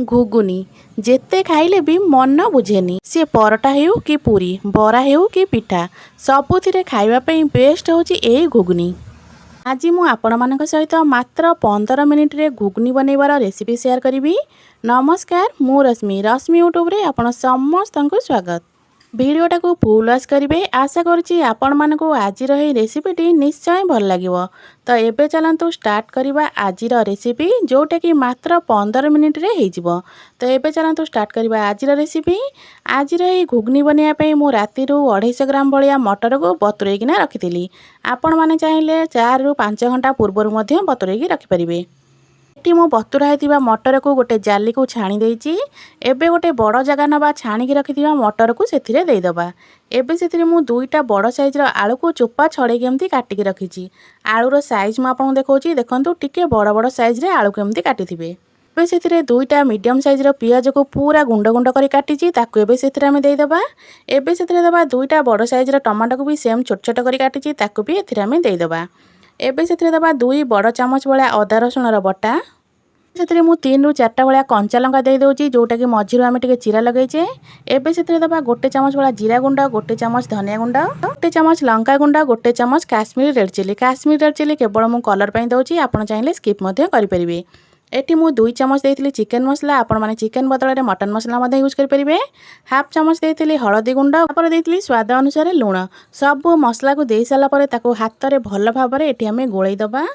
घुगुनी जेते खाइले भी मन बुझेनी। सी परटा हेउ कि पूरी, बरा हेउ कि पिठा, सबुथिरे खाइबा पई बेस्ट होची एई घुगुनी। आज मु आपण मानक सहित मात्र 15 मिनिट रे घुगनी बनैबार रेसिपी शेयर करिवि। नमस्कार, मु रश्मि यूट्यूब रे आपण समस्तंकु स्वागत। भिडियोटा को फुल वाच करेंगे। आशा करुँची आपण मानक आज रेसिपीटी निश्चय भल लगिवो। तो एबे चलतु स्टार्ट करवा आज रेसिपी जोटा कि मात्र 15 मिनिट रे हो। तो एबे चलतु स्टार्ट करवा आज रेसिपी। आज घुगनी बनवाई मु राति 250 ग्राम भाया मटर को बतुरेकिना रखी। आपण मैंने चाहिए 4 ରୁ 5 घंटा पूर्व बतुरेकी रखिपारे। एटी मु बतुरा मटर को गोटे जाली को छाणी देइची। एबे गोटे बड़ जगह नबा छाणिकी रखिथिबा मटर को सेथिरे देइदबा। एबे सेथिरे मु दुईटा बड़ साइजर आलू को चोपा छड़े केमती काटिकी रखिची। आलूर साइज मु आपन देखौची, देखंतु टिके बड़ बड़ साइज रे आलू केमती काटिथिबे। एबे सेथिरे दुईटा मीडियम साइजर पियाज को पूरा गुंड गुंड करी काटिची, ताकू एबे सेथिरे आमे देइदबा। एबे सेथिरे दबा दुईटा बड़ साइजर टमाटो को भी सेम छोट छोट करी काटिची, ताकू भी एथिरे आमे देइदबा। एबे सेथिरे दबा 2 बड़ चामच भाया अदा रसुणर बटा। सेथिरे मु 3 ରୁ 4टा भाया कंचा लंका दे दउची, जोटा कि मझिरो आमे टिके चिरा लगेइचे। एबे सेथिरे दबा 1 चामच भाया जीरा गुंड, 1 चामच धनिया गुंड, 1 चामच लंका गुंड, 1 चामच Kashmiri red chilli. Kashmiri red chilli केवल मु कलर पई दउची, आपण चाहिले स्किप मध्य करि परिबे। एटी मु 2 चामच देइथिली चिकन मसला, आपण माने चिकन बदल रे मटन मसला मध्य यूज करि परिबे। हाफ चामच देइथिली हळदी गुंड, तापर देइथिली स्वाद अनुसार लूण। सब मसला को देइ साला परे ताको हाथ रे भल भाबरे एटी आमे गोळेइ दबा।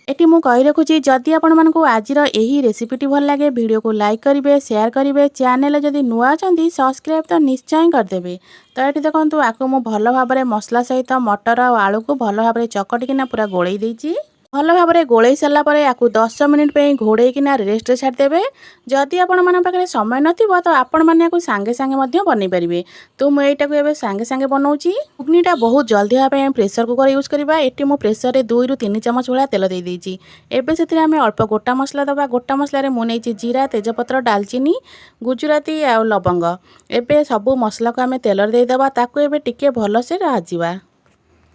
एटी मु कहि रखुची, जदि आपण मानकु आजिर एही रेसिपीटी भल लागे वीडियो को लाइक करिवे, शेयर करिवे। चैनल जदि नुआ अछंती सब्सक्राइब तो निश्चय करदेबे। तो एटी देखंतु आको मु भल भाबरे मसला सहित मटर और आलू को भल भाबरे चकटिकिना पूरा गोळेइ देइची। भल भाबरे गोळेइ साला परे आकु 10 मिनिट पे घोड़ेइकिना रेस्ट रे छाड़ देबे। जदि आपण मन पाखरे समय नथिबो तो आपण माने आकु सांगे सांगे मध्य बनै परिबे। तो मु एटा को एबे सांगे सांगे बनौची। घुगनीटा बहुत जल्दी होबा पे प्रेशर कुकर यूज करबा। एटी मु प्रेशर रे 2 ରୁ 3 चामच भाया तेल दे देइची। एबे सेथिरे आमे अल्प गोटा मसला दबा। गोटा मसला रे मु नेइची जीरा, तेजपत्र, दालचीनी, गुजराती आ लवंग। एबे सब मसला को आमे तेल दे दबा, ताकू एबे टिके भल से भाजीबा।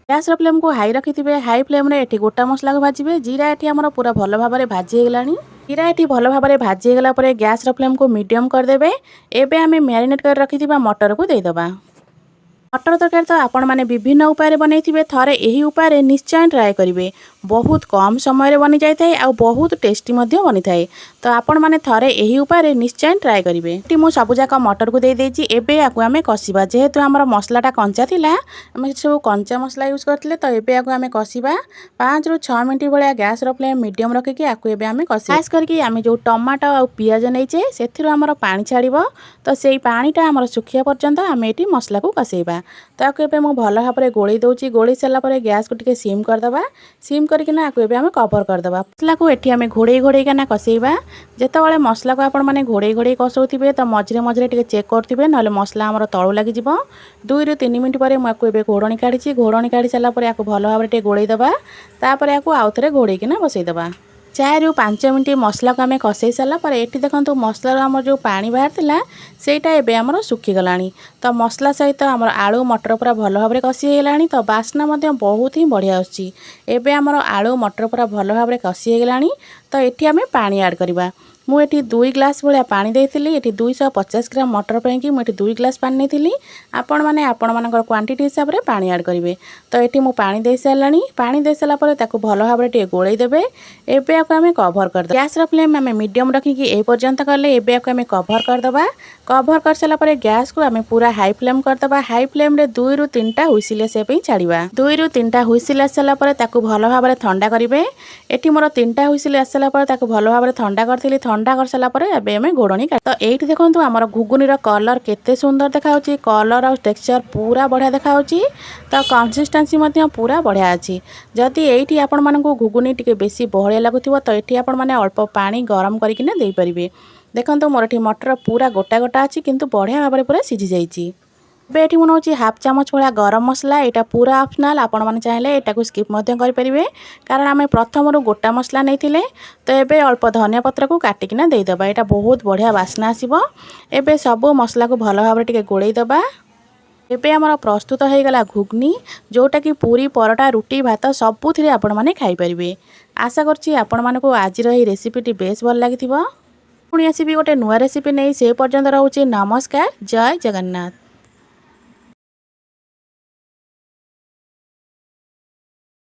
गैस फ्लेम को हाई रखिथिबे। हाई फ्लेम रे एठी गोटा मसला को भाजिबे। जीरा एठी हमर पूरा भल भाबरे भाजी हे गेलानी। जीरा एठी भल भाबरे भाजी हे गेला परे गैस रो फ्लेम को मीडियम कर देबे। एबे आमे मैरिनेट कर रखिथिबा मटर को दे दबा। मटर तरकारी तो आपण माने विभिन्न उपाय बनैथिबे, थरे एही उपाय निश्चय ट्राए करिवे। बहुत कम समय बनी जाय थाए आ बहुत टेस्टी मध्य बनी थाए। तो आपण माने थरे एही उपाय निश्चय ट्राए करिवे। एटी मु सबु जाका मटर को दे देइची। एबे आकु आमे कसिबा। जेहेतु हमर मसलाटा कंचा थिला, आमे सब कंचा मसला यूज करथिले। तो एबे आकु आमे कसिबा। 5 ରୁ 6 मिनिट भलिया गैस रो फ्लेम मीडियम रखिकी आकु एबे आमे कसिबा। खास करके आमे जो टमाटो आ पियाज नैचे सेथिरो हमर पानी छाड़िबो। तो सेई पानीटा हमर सुखिया पर्यंत आमे एटी मसला को कसेइबा। तो आकु एबे मु भल भाबरे गोळेइ दउची। गोळेइ साला परे गैस को टिके सिम कर दबा। सिम करकिना आकु एबे आमे कवर कर दबा। मसला को एठी आमे घोड़ेइ घोड़ेइ काना कसेइबा। जेतेबेले मसला को आपण माने घोड़ेइ घोड़ेइ कसौथिबे तो मझिरे मझिरे टिके चेक करथिबे, नले मसला हमर तळु लागि जिवो। 2 ରୁ 3 मिनिट परे मु आकु एबे घोड़णी काढिची। घोड़णी काढि साला परे आकु भल भाबरे टिके गोळेइ दबा। तापरे आकु आउथरे घोड़ेइ किना बसै दबा। 4 ରୁ 5 मिनिट मसला को आमे कसेइ साला परे एठी देखंतु मसला हमर जो पानी बाहर थिला सेटा एबे हमर सुखी गलानी। तो मसला सहित हमर आलू मटर पूरा भल भाबरे कसी हे गेलानी। तो बास्ना मध्य बहुत ही बढ़िया आछी। एबे हमर आलू मटर पूरा भल भाबरे कसी हे गेलानी। तो एठी आमे पानी ऐड करबा। मु एठी 2 ग्लास भलिया पानी देइथिली। एठी 250 ग्राम मटर पई कि मु एठी 2 ग्लास पानी नेथिली। आपण माने आपण मानकर क्वांटिटी हिसाब रे पानी ऐड करिवे। तो एठी मु पानी देइ सालानी। पानी देइ साला परे ताको भल भाबरे टे गोळेइ देबे। एबे आको आमे कवर कर दबा। गैस रो फ्लेम आमे मीडियम रखी कि ए पर्यंत करले। एबे आको आमे कवर कर दबा। कवर कर साला परे गैस को आमे पूरा हाई फ्लेम कर दबा। हाई फ्लेम रे 2 ରୁ 3ଟା हुइसिल आसे पई छाड़ीबा। 2 ରୁ 3ଟା हुइसिल आसला परे ताको भल भाबरे ठंडा करिवे। एठी मोर 3टा हुइसिल आसला परे ताको भल भाबरे ठंडा करथिली। ठंडा कर साला परे एबे आमे घोड़णी काट। तो एठी देखंतु हमर घुगुनी रो कलर केते सुंदर देखाउची। कलर और टेक्सचर पूरा बढ़िया देखाउची। तो कंसिस्टेंसी मध्य पूरा बढ़िया अछि। जदि एठी आपण मानकु घुगुनी टिके बेसी बहळिया लागुथिबो तो एठी आपण माने अल्प पानी गरम करिकिना देइ परिबे। देखंतु मोर एठी मटर पूरा गोटा गोटा अछि, किंतु बढ़िया भाबरे पूरा सिझी जाईची। एबे एठी मु नउची हाफ चामच भलिया गरम मसला। एटा पूरा ऑप्शनल, आपण माने चाहिले एटा को स्किप मध्य करि परिबे, कारण आमे प्रथम रु गोटा मसला नैथिले। तो एबे अल्प धनिया पत्र को काटिकिना देइ दबा। एटा बहुत बढ़िया वासना आसीबो। एबे सब मसला को भल भाबरे टिके गोळेइ दबा। एबे हमर प्रस्तुत हो गला घुगनी, जोटा कि पूरी परोटा रुटी भात सबुथिरे आपण माने खाइ परिबे। आशा करछि आपण मानको आजिर एही रेसिपीटी बेस भल लागिथिबो। ପୁଣି ଆସିବି ଗୋଟେ ନୂଆ ରେସିପି ନେଇ। ସେ ପର୍ଯ୍ୟନ୍ତ ରହୁଛି ନମସ୍କାର, ଜୟ ଜଗନ୍ନାଥ।